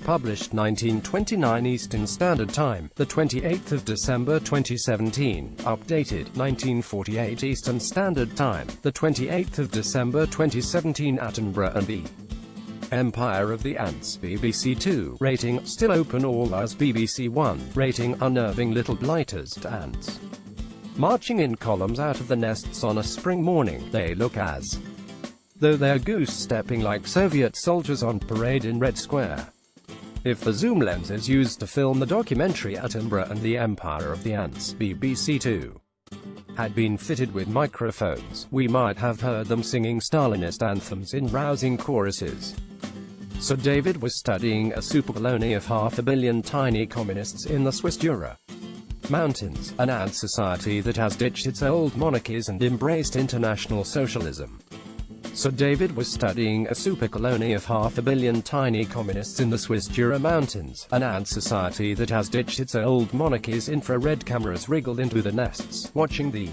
published 1929 Eastern Standard Time, the 28th of December 2017, updated 1948 Eastern Standard Time, the 28th of December 2017. Attenborough and the Empire of the Ants. BBC 2 rating, still open. All Us. BBC 1 rating, unnerving little blighters to ants. Marching in columns out of the nests on a spring morning, they look as though they're goose-stepping like Soviet soldiers on parade in Red Square. If the zoom lenses used to film the documentary Attenborough and the Empire of the Ants, BBC 2, had been fitted with microphones, we might have heard them singing Stalinist anthems in rousing choruses. Sir David was studying a supercolony of 500 million tiny communists in the Swiss Jura Mountains, an ant society that has ditched its old monarchies and embraced international socialism. Sir David was studying a supercolony of 500 million tiny communists in the Swiss Jura Mountains, an ant society that has ditched its old monarchies. Infrared cameras wriggled into the nests, watching the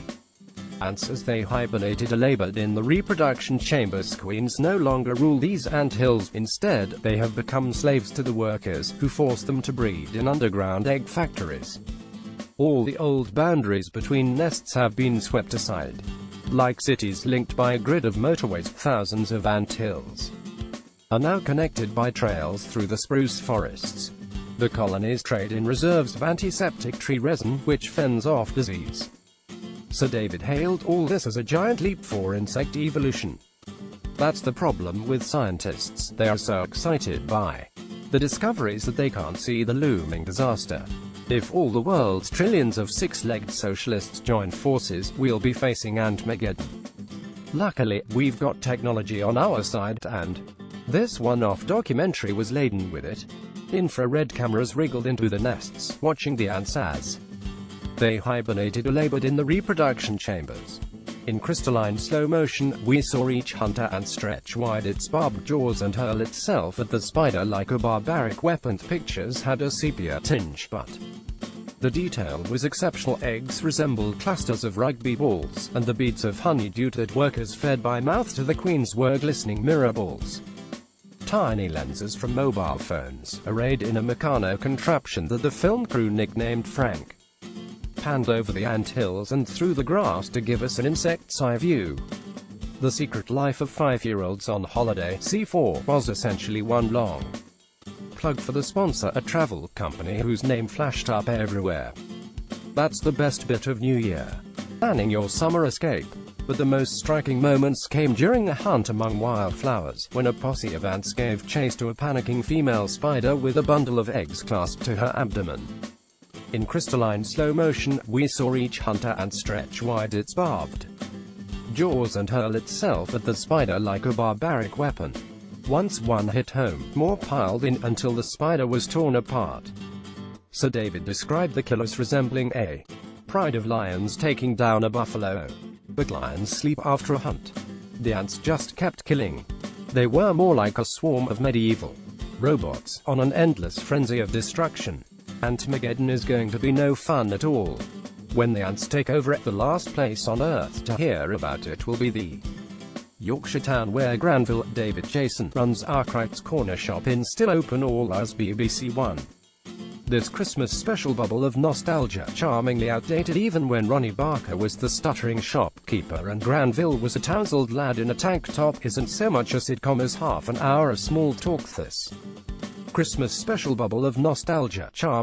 ants as they hibernated or labored in the reproduction chambers. Queens no longer rule these ant hills. Instead, they have become slaves to the workers, who force them to breed in underground egg factories. All the old boundaries between nests have been swept aside. Like cities linked by a grid of motorways, thousands of ant hills are now connected by trails through the spruce forests. The colonies trade in reserves of antiseptic tree resin, which fends off disease. Sir David hailed all this as a giant leap for insect evolution. That's the problem with scientists, they are so excited by the discoveries that they can't see the looming disaster. If all the world's trillions of six-legged socialists join forces, we'll be facing antmageddon. Luckily, we've got technology on our side, and this one-off documentary was laden with it. Infrared cameras wriggled into the nests, watching the ants as they hibernated or labored in the reproduction chambers. In crystalline slow motion, we saw each hunter ant stretch wide its barbed jaws and hurl itself at the spider like a barbaric weapon. The pictures had a sepia tinge, but the detail was exceptional. Eggs resembled clusters of rugby balls, and the beads of honeydew that workers fed by mouth to the queens were glistening mirror balls. Tiny lenses from mobile phones, arrayed in a Meccano contraption that the film crew nicknamed Frank, panned over the ant hills and through the grass to give us an insect's eye view. The secret life of 5-year-olds on holiday, C4, was essentially one long plug for the sponsor, a travel company whose name flashed up everywhere. That's the best bit of New Year, planning your summer escape. But the most striking moments came during a hunt among wildflowers, when a posse of ants gave chase to a panicking female spider with a bundle of eggs clasped to her abdomen. In crystalline slow motion, we saw each hunter ant stretch wide its barbed jaws and hurl itself at the spider like a barbaric weapon. Once one hit home, more piled in, until the spider was torn apart. Sir David described the killers resembling a pride of lions taking down a buffalo. But lions sleep after a hunt. The ants just kept killing. They were more like a swarm of medieval robots, on an endless frenzy of destruction. Antmageddon is going to be no fun at all. When the ants take over, the last place on Earth to hear about it will be the Yorkshire town where Granville David Jason runs Arkwright's Corner Shop in. Still open. All Us. BBC 1. This Christmas special bubble of nostalgia, charmingly outdated even when Ronnie Barker was the stuttering shopkeeper and Granville was a tousled lad in a tank top, isn't so much a sitcom as half an hour of small talk. This Christmas special bubble of nostalgia, charm